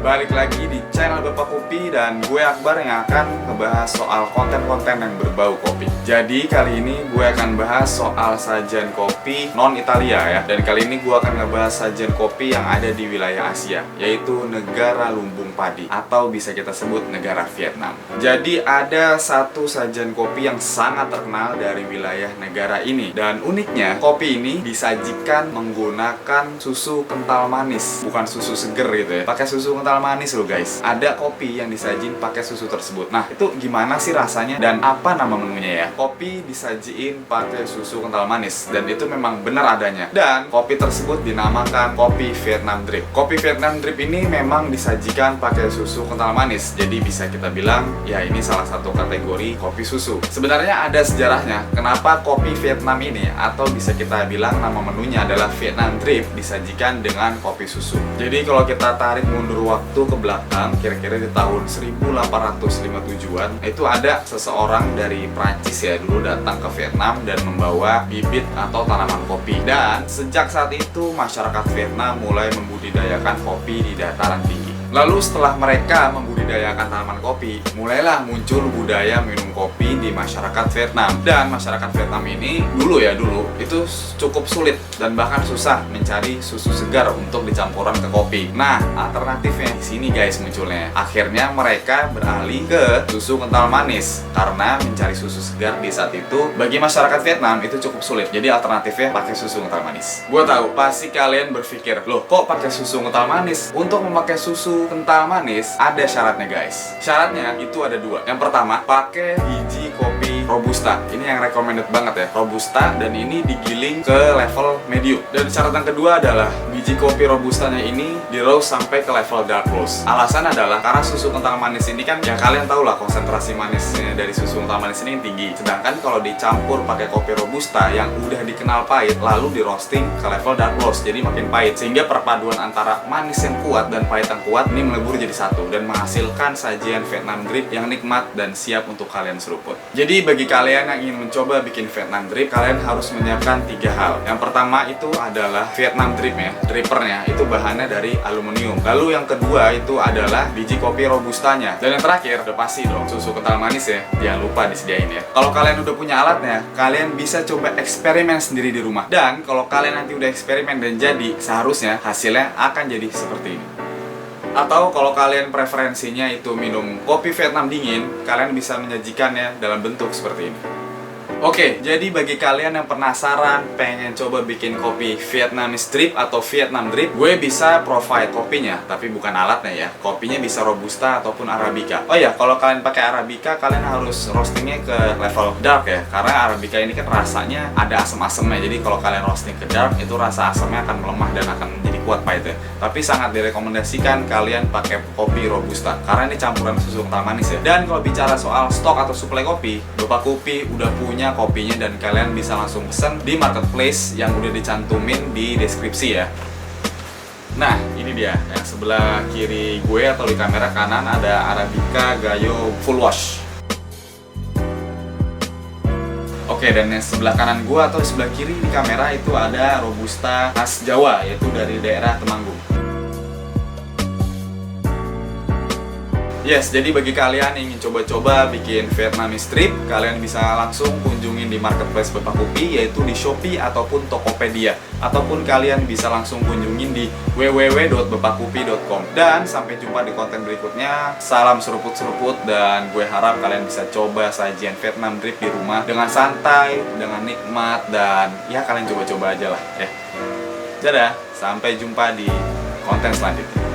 Balik lagi di channel Bapak Kopi dan gue Akbar yang akan ngebahas soal konten-konten yang berbau kopi. Jadi kali ini gue akan bahas soal sajian kopi non Italia ya. Dan kali ini gue akan ngebahas sajian kopi yang ada di wilayah Asia, yaitu negara lumbung padi atau bisa kita sebut negara Vietnam. Jadi ada satu sajian kopi yang sangat terkenal dari wilayah negara ini. Dan uniknya kopi ini disajikan menggunakan susu kental manis, bukan susu seger gitu ya. Pakai susu kental manis loh guys. Ada kopi yang disajin pakai susu tersebut. Nah, itu gimana sih rasanya dan apa nama menunya ya? Kopi disajiin pakai susu kental manis dan itu memang benar adanya. Dan kopi tersebut dinamakan kopi Vietnam Drip. Kopi Vietnam Drip ini memang disajikan pakai susu kental manis. Jadi bisa kita bilang ya ini salah satu kategori kopi susu. Sebenarnya ada sejarahnya kenapa kopi Vietnam ini atau bisa kita bilang nama menunya adalah Vietnam Drip disajikan dengan kopi susu. Jadi kalau kita tarik mundur waktu ke belakang, kira-kira di tahun 1857-an, itu ada seseorang dari Prancis ya dulu datang ke Vietnam dan membawa bibit atau tanaman kopi. Dan sejak saat itu masyarakat Vietnam mulai membudidayakan kopi di dataran tinggi. Lalu setelah mereka membudidayakan tanaman kopi, mulailah muncul budaya minum kopi di masyarakat Vietnam. Dan masyarakat Vietnam ini dulu itu cukup sulit dan bahkan susah mencari susu segar untuk dicampuran ke kopi. Nah, alternatifnya di sini guys munculnya. Akhirnya mereka beralih ke susu kental manis karena mencari susu segar di saat itu bagi masyarakat Vietnam itu cukup sulit. Jadi alternatifnya pakai susu kental manis. Gue tahu pasti kalian berpikir, loh kok pakai susu kental manis? Untuk memakai susu kental manis ada syaratnya guys. Syaratnya itu ada dua. Yang pertama, pakai biji kopi Robusta. Ini yang recommended banget ya, Robusta, dan ini digiling ke level medium. Dan syarat yang kedua adalah biji kopi Robustanya ini di roast sampai ke level dark roast. Alasan adalah karena susu kental manis ini kan ya kalian tahu lah konsentrasi manisnya dari susu kental manis ini tinggi. Sedangkan kalau dicampur pakai kopi Robusta yang udah dikenal pahit lalu di roasting ke level dark roast jadi makin pahit, sehingga perpaduan antara manis yang kuat dan pahit yang kuat ini melebur jadi satu dan menghasilkan sajian Vietnam Drip yang nikmat dan siap untuk kalian seruput. Jadi bagi kalian yang ingin mencoba bikin Vietnam Drip, kalian harus menyiapkan 3 hal. Yang pertama itu adalah Vietnam Drip ya, drippernya itu bahannya dari aluminium. Lalu yang kedua itu adalah biji kopi Robustanya. Dan yang terakhir udah pasti dong susu kental manis ya, jangan lupa disediain ya. Kalau kalian udah punya alatnya, kalian bisa coba eksperimen sendiri di rumah. Dan kalau kalian nanti udah eksperimen dan jadi, seharusnya hasilnya akan jadi seperti ini. Atau kalau kalian preferensinya itu minum kopi Vietnam dingin, kalian bisa menyajikannya dalam bentuk seperti ini. Oke, jadi bagi kalian yang penasaran pengen coba bikin kopi Vietnamese Drip atau Vietnam Drip, gue bisa provide kopinya, tapi bukan alatnya ya. Kopinya bisa Robusta ataupun Arabica. Oh ya, kalau kalian pakai Arabica, kalian harus roastingnya ke level dark ya, karena Arabica ini kan rasanya ada asam-asamnya. Jadi kalau kalian roasting ke dark, itu rasa asamnya akan melemah dan akan menjadi kuat pahitnya. Tapi sangat direkomendasikan kalian pakai kopi Robusta, karena ini campuran susu kental manis ya. Dan kalau bicara soal stok atau suplai kopi, Bapak Kopi udah punya kopinya dan kalian bisa langsung pesen di marketplace yang udah dicantumin di deskripsi ya. Nah, ini dia yang sebelah kiri gue atau di kamera kanan ada Arabica Gayo Full Wash. Oke, dan yang sebelah kanan gue atau sebelah kiri di kamera itu ada Robusta khas Jawa, yaitu dari daerah Temanggung. Yes, jadi bagi kalian yang ingin coba-coba bikin Vietnamese Drip, kalian bisa langsung kunjungin di marketplace Bapak Kopi, yaitu di Shopee ataupun Tokopedia. Ataupun kalian bisa langsung kunjungin di www.bapakkopi.com. Dan sampai jumpa di konten berikutnya. Salam seruput-seruput dan gue harap kalian bisa coba sajian Vietnam Drip di rumah dengan santai, dengan nikmat, dan ya kalian coba-coba aja lah ya. Dadah, sampai jumpa di konten selanjutnya.